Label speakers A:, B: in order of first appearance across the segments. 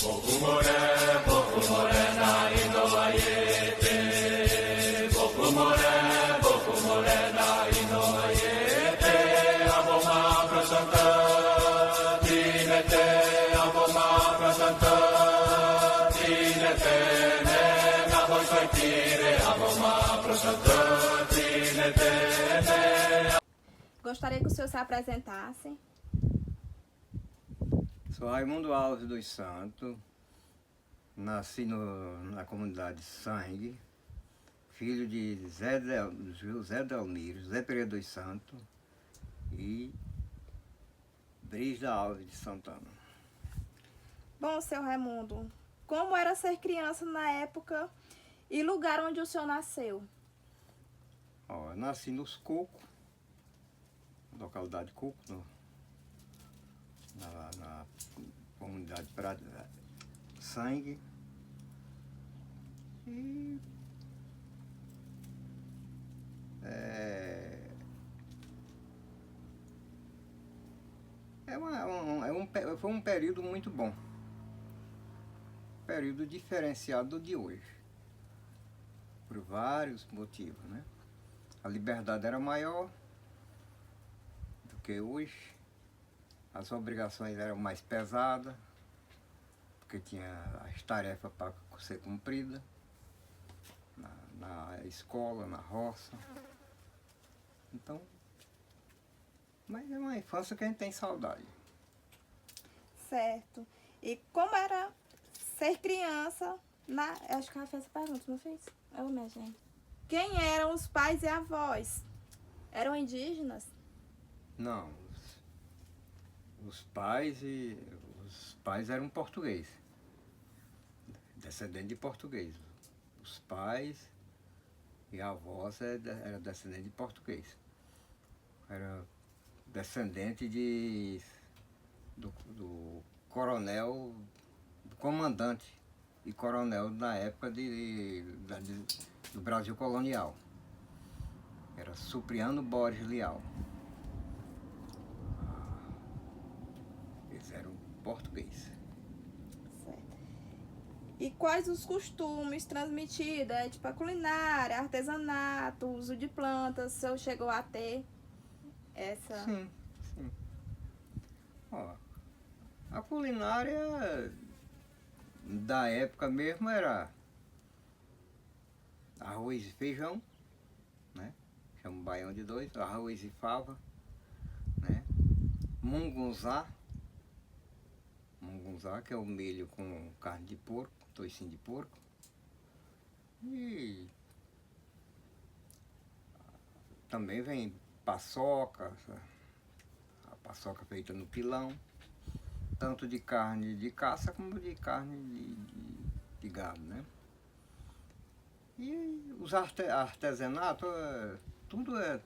A: Boku morena inoayete. Boku morena inoayete. Aboma prasanta tinete. Aboma prasanta tinete. Naboi soitire. Aboma prasanta tinete.
B: Gostaria que o senhor se apresentasse.
C: Sou Raimundo Alves dos Santos, nasci na comunidade Sangue, filho de José Delmiro, José Pereira dos Santos e Brígida Alves de Santana.
B: Bom, seu Raimundo, como era ser criança na época e lugar onde o senhor nasceu?
C: Ó, eu nasci nos Cocos, localidade Coco, na comunidade Sangue. E foi um período muito bom. Período diferenciado do de hoje. Por vários motivos, né? A liberdade era maior do que hoje. As obrigações eram mais pesadas, porque tinha as tarefas para ser cumpridas na escola, na roça. Então, mas é uma infância que a gente tem saudade.
B: Certo. E como era ser criança na... Acho que ela fez essa pergunta, não fez? Minha gente. Quem eram os pais e avós? Eram indígenas?
C: Não. Os pais eram portugueses, descendentes de português. Os pais e avós eram descendentes de português. Era descendente do coronel, do comandante e coronel na época do Brasil colonial. Era Cipriano Borges Leal. Eles eram portugueses.
B: Certo. E quais os costumes transmitidos? Tipo a culinária, artesanato, uso de plantas, o senhor chegou a ter essa...
C: Sim. Ó, a culinária da época mesmo era arroz e feijão, né? Chama baião de dois, arroz e fava, né? Mungunzá, que é o milho com carne de porco, toicinho de porco. E também vem paçoca, a paçoca feita no pilão, tanto de carne de caça como de carne de gado, né? E os artesanatos, tudo é...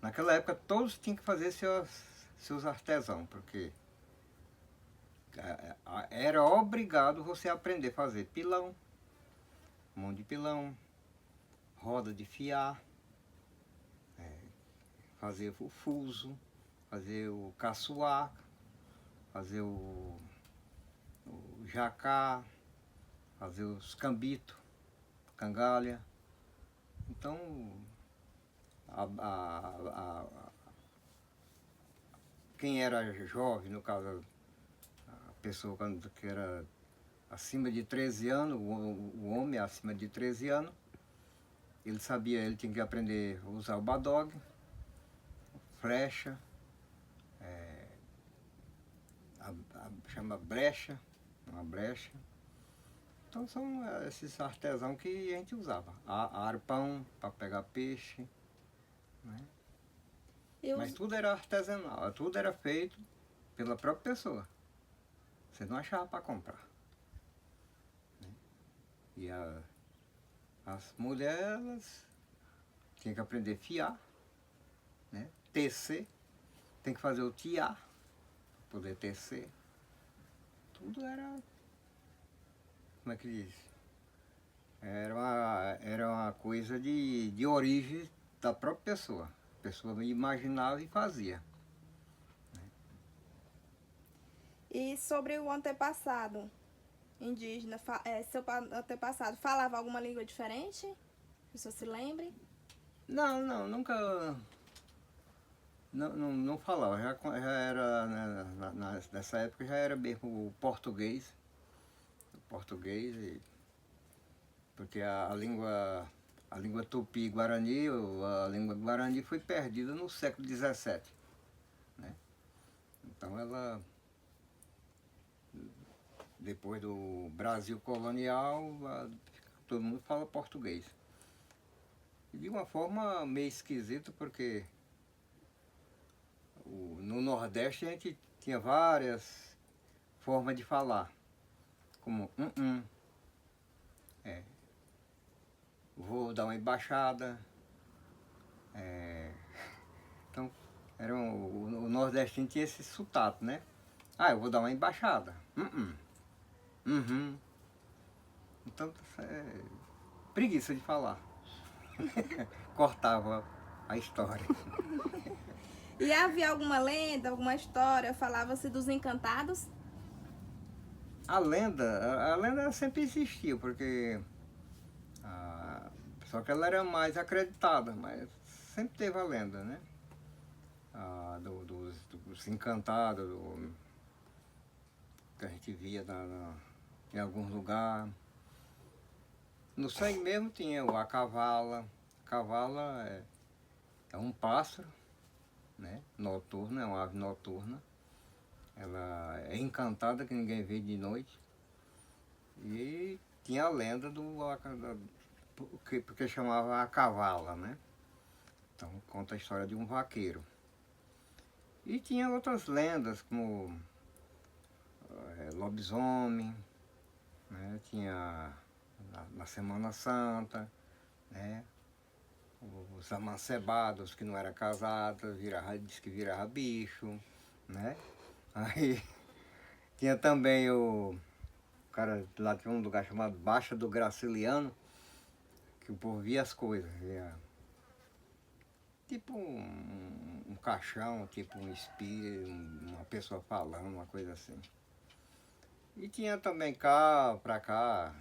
C: Naquela época todos tinham que fazer seus artesãos, porque era obrigado você aprender a fazer pilão, mão de pilão, roda de fiar, fazer o fuso, fazer o caçoar, fazer o jacá, fazer os cambitos, cangalha. Então, quem era jovem, no caso, a pessoa que era acima de 13 anos, o homem acima de 13 anos, ele tinha que aprender a usar o badog, flecha, chama brecha, uma brecha. Então são esses artesãos que a gente usava. Arpão para pegar peixe, né? Mas tudo era artesanal, tudo era feito pela própria pessoa. Você não achava para comprar, né? E as mulheres, elas tinham que aprender a fiar, né? Tecer, tem que fazer o tiar para poder tecer. Tudo era, como é que diz? Era uma coisa de origem da própria pessoa. A pessoa imaginava e fazia.
B: E sobre o antepassado, indígena, seu antepassado falava alguma língua diferente? Que o senhor se lembre?
C: Não, nunca. Não falava, já era, né, nessa época já era mesmo o português. O português, porque a língua tupi-guarani, a língua guarani foi perdida no século XVII, né? Então ela, depois do Brasil colonial, todo mundo fala português. E de uma forma meio esquisita, porque no Nordeste a gente tinha várias formas de falar, como vou dar uma embaixada. Então, o nordestino tinha esse sotaque, né? Eu vou dar uma embaixada. Uhum. Então, preguiça de falar. Cortava a história.
B: E havia alguma lenda, alguma história, falava-se dos encantados?
C: A lenda sempre existiu, porque só que ela era mais acreditada, mas sempre teve a lenda, né? Dos encantados, que a gente via em alguns lugares. No sangue mesmo tinha a cavala. A cavala é um pássaro, né? Noturno, é uma ave noturna. Ela é encantada, que ninguém vê de noite. E tinha a lenda porque chamava a cavala, né? Então conta a história de um vaqueiro. E tinha outras lendas, como lobisomem, né? Tinha na Semana Santa, né? Os amancebados que não eram casados, diz que virava bicho, né? Aí tinha também o cara lá, tinha um lugar chamado Baixa do Graciliano, que o povo via as coisas, via tipo um caixão, tipo um espírito, uma pessoa falando, uma coisa assim. E tinha também pra cá,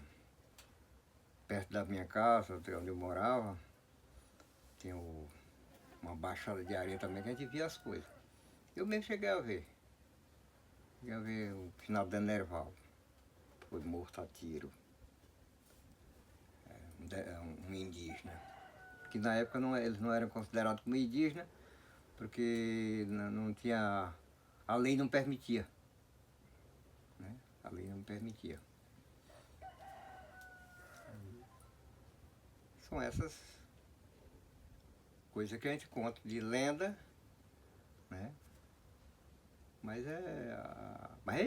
C: perto da minha casa, onde eu morava, tinha uma baixada de areia também, que a gente via as coisas. Eu mesmo cheguei a ver. Cheguei a ver o final de Nerval. Foi morto a tiro. Um indígena. Que na época eles não eram considerados como indígenas, porque não tinha. A lei não permitia. Né? A lei não permitia. São essas coisas que a gente conta de lenda, né? Mas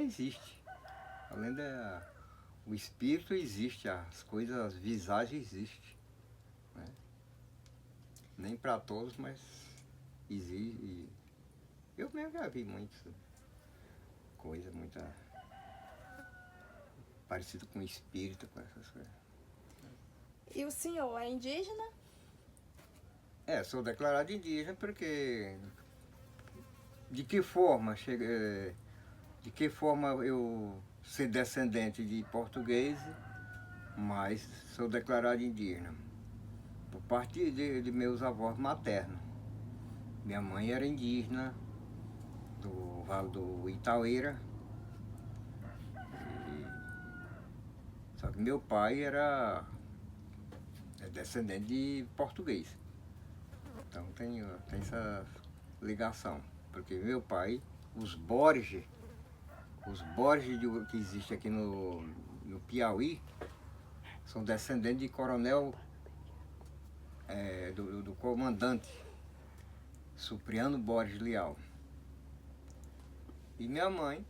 C: existe. A lenda o espírito existe, as coisas, as visagens existem. Né? Nem para todos, mas existe. Eu mesmo já vi muita coisa, parecido com espírito, com essas coisas.
B: E o senhor é indígena?
C: Sou declarado indígena porque de que forma eu ser descendente de português, mas sou declarado indígena por parte de meus avós maternos. Minha mãe era indígena do Vale do Itaueira, só que meu pai é descendente de português. Então tem essa ligação, porque meu pai, os Borges que existem aqui no Piauí, são descendentes de coronel, do comandante Supriano Borges Leal. E minha mãe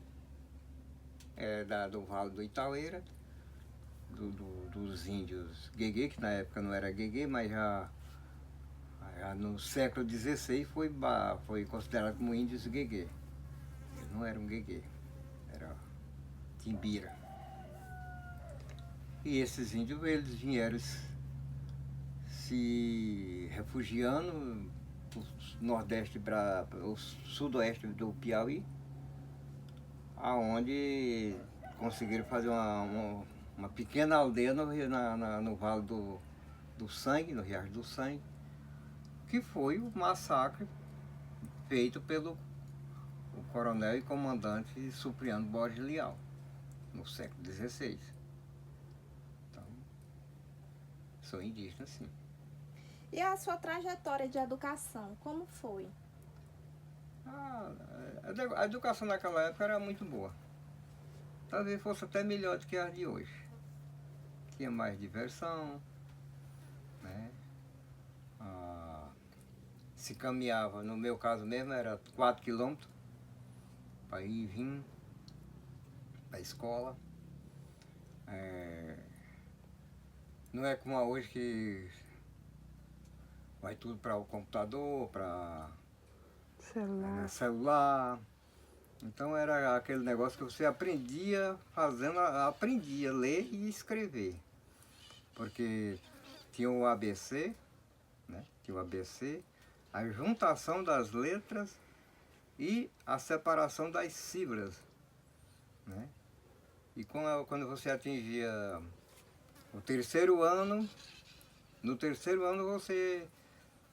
C: é do Vale do Itaueira, dos índios Gueguê, que na época não era Gueguê, mas já no século XVI foi considerado como índios Gueguê. Eles não eram Gueguê, era Timbira. E esses índios, eles vieram se refugiando o sudoeste do Piauí, aonde conseguiram fazer uma pequena aldeia no Vale do Sangue, no Riacho do Sangue, que foi o massacre feito pelo o coronel e comandante Supriano Borges Leal, no século XVI. Então, sou indígena, sim.
B: E a sua trajetória de educação, como foi?
C: A educação naquela época era muito boa. Talvez fosse até melhor do que a de hoje. Tinha mais diversão, né? Se caminhava, no meu caso mesmo, era 4 quilômetros para ir e vir para a escola. Não é como hoje que vai tudo para o computador, para celular. Então era aquele negócio que você aprendia fazendo, aprendia a ler e escrever. Porque tinha o ABC, né? Tinha o ABC, a juntação das letras e a separação das sílabas, né? E quando você atingia o terceiro ano, no terceiro ano você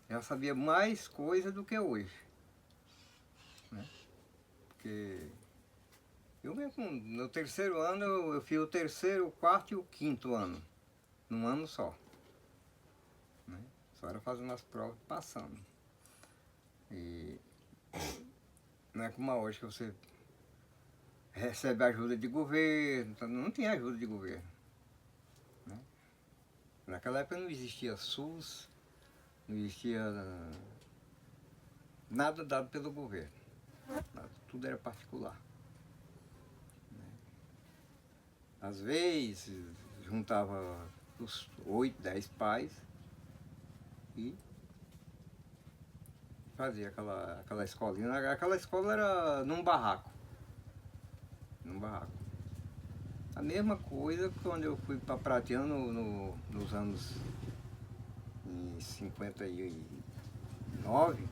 C: já sabia mais coisa do que hoje, né? Porque eu mesmo, no terceiro ano, eu fiz o terceiro, o quarto e o quinto ano, num ano só, né? Só era fazendo as provas e passando. E não é como hoje que você recebe ajuda de governo, então não tinha ajuda de governo, né? Naquela época não existia SUS, não existia nada dado pelo governo, tudo era particular, né? Às vezes juntava os 8, 10 pais e fazia aquela escolinha. Aquela escola era num barraco. A mesma coisa quando eu fui para Pratiana nos anos em 59,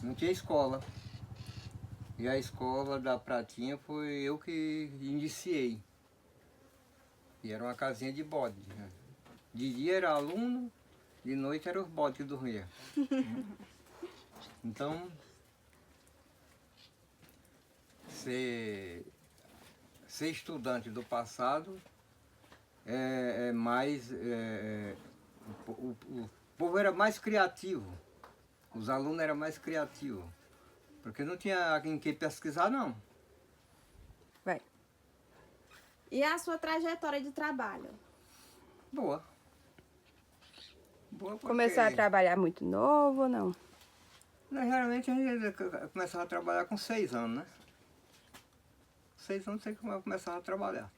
C: não tinha escola. E a escola da Pratinha foi eu que iniciei. E era uma casinha de bode, né? De dia era aluno, de noite era os bodes que dormiam. Então, ser estudante do passado é mais... o povo era mais criativo, os alunos eram mais criativos, porque não tinha em que pesquisar, não.
B: Vai. E a sua trajetória de trabalho?
C: Boa. Boa porque...
D: Começou a trabalhar muito novo ou não?
C: Geralmente a gente começava a trabalhar com 6 anos, né? 6 anos você começava a trabalhar.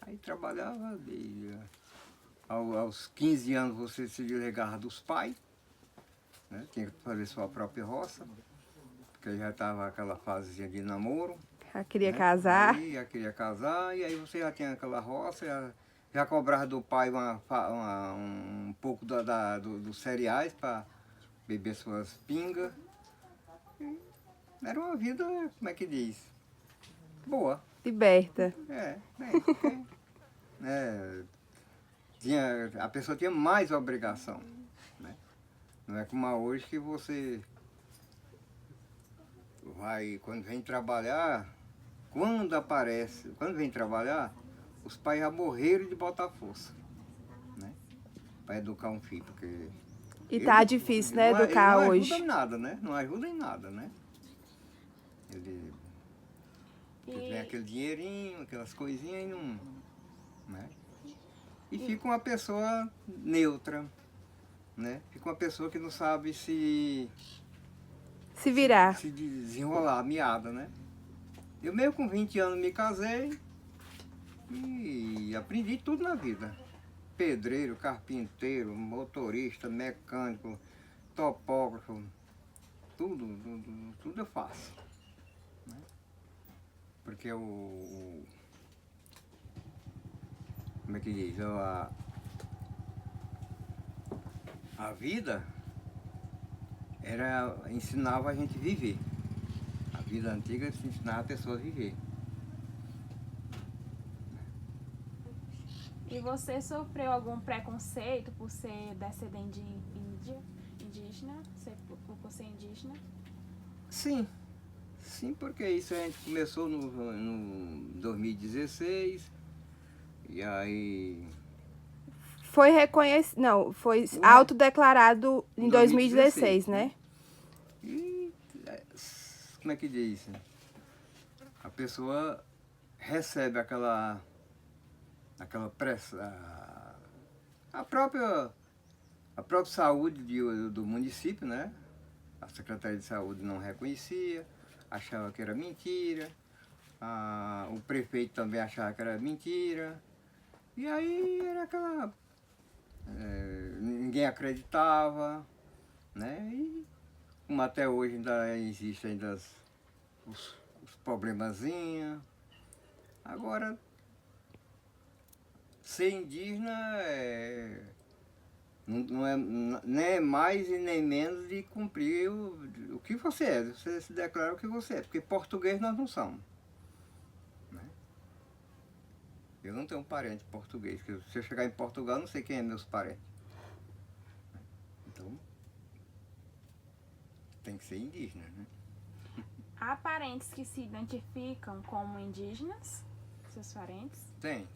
C: Aí trabalhava e aos 15 anos você se desligava dos pais, né? Tinha que fazer sua própria roça, porque já estava aquela fasezinha de namoro.
D: Já queria
C: né?
D: casar.
C: Aí já queria casar e aí você já tinha aquela roça, já cobrava do pai um pouco dos cereais para beber suas pingas. E era uma vida, como é que diz? Boa.
D: Liberta.
C: A pessoa tinha mais obrigação, né? Não é como hoje que você vai, quando vem trabalhar, quando vem trabalhar, os pais já morreram de botar força, né? Para educar um filho, porque...
D: E tá difícil, né, educar hoje.
C: Não ajuda em nada, né? Não ajuda em nada, né? Ele vem aquele dinheirinho, aquelas coisinhas e não... né? E fica uma pessoa neutra, né? Fica uma pessoa que não sabe se
D: virar.
C: Se desenrolar, miada, né? Eu mesmo com 20 anos me casei e aprendi tudo na vida. Pedreiro, carpinteiro, motorista, mecânico, topógrafo, tudo eu faço, né? Porque como é que diz? A vida ensinava a gente a viver. A vida antiga ensinava a pessoa a viver.
B: E você sofreu algum preconceito por ser descendente indígena? Por ser indígena?
C: Sim, sim, porque isso a gente começou no 2016, e aí
D: Foi reconhecido, não, foi
C: Ué.
D: autodeclarado em
C: 2016,
D: 2016, né?
C: e como é que diz? A pessoa recebe aquela pressa, a própria saúde do município, né? A Secretaria de Saúde não reconhecia, achava que era mentira, o prefeito também achava que era mentira, e aí era aquela. Ninguém acreditava, né? E como até hoje ainda existe ainda os problemazinhos. Agora, ser indígena não é nem é mais e nem menos de cumprir o que você é. Você se declara o que você é, porque português nós não somos. Né? Eu não tenho um parente português, porque se eu chegar em Portugal, eu não sei quem é meus parentes. Então, tem que ser indígena, né?
B: Há parentes que se identificam como indígenas? Seus parentes?
C: Tem.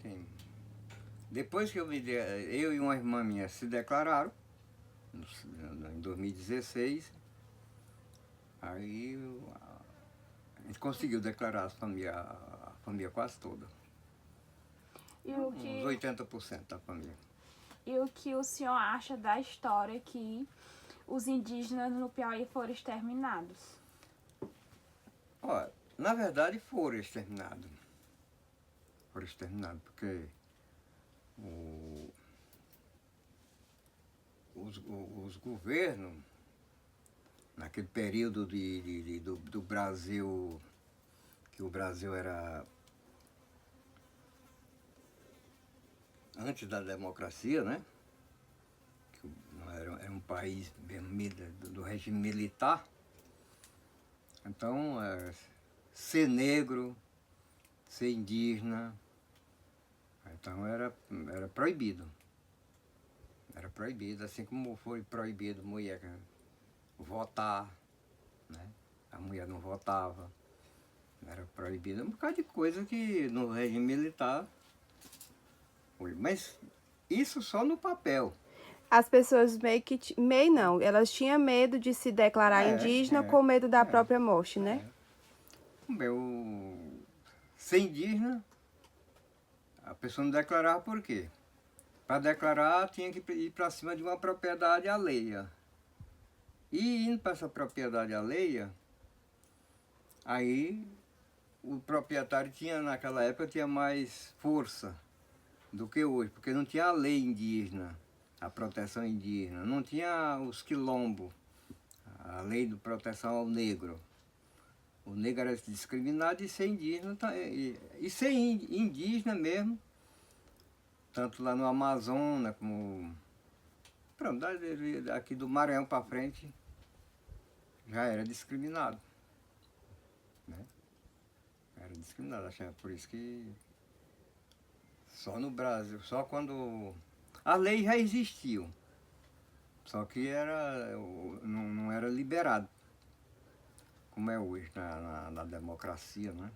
C: Depois que eu e uma irmã minha se declararam, em 2016, aí a gente conseguiu declarar a família quase toda.
B: E o
C: Uns
B: que,
C: 80% da família.
B: e o que o senhor acha da história que os indígenas no Piauí foram exterminados?
C: Olha, na verdade foram exterminados. Foram exterminados porque os governos, naquele período do Brasil, que o Brasil era antes da democracia, né? Que era um país do regime militar. Então, ser negro, ser indígena, então era proibido. Era proibido, assim como foi proibido mulher votar, né? A mulher não votava. Era proibido um bocado de coisa que no regime militar foi. Mas isso só no papel.
D: As pessoas meio não, elas tinham medo de se declarar indígena com medo da própria morte, né?
C: Ser indígena, a pessoa não declarava por quê? Para declarar tinha que ir para cima de uma propriedade alheia. E indo para essa propriedade alheia, aí o proprietário naquela época tinha mais força do que hoje, porque não tinha a lei indígena, a proteção indígena, não tinha os quilombos, a lei de proteção ao negro. O negro era discriminado e ser indígena, e ser indígena mesmo, tanto lá no Amazonas como. Pronto, aqui do Maranhão para frente já era discriminado. Né? Era discriminado, achava por isso que só no Brasil, só quando. As leis já existiam, só que não era liberado, como é hoje na democracia, né?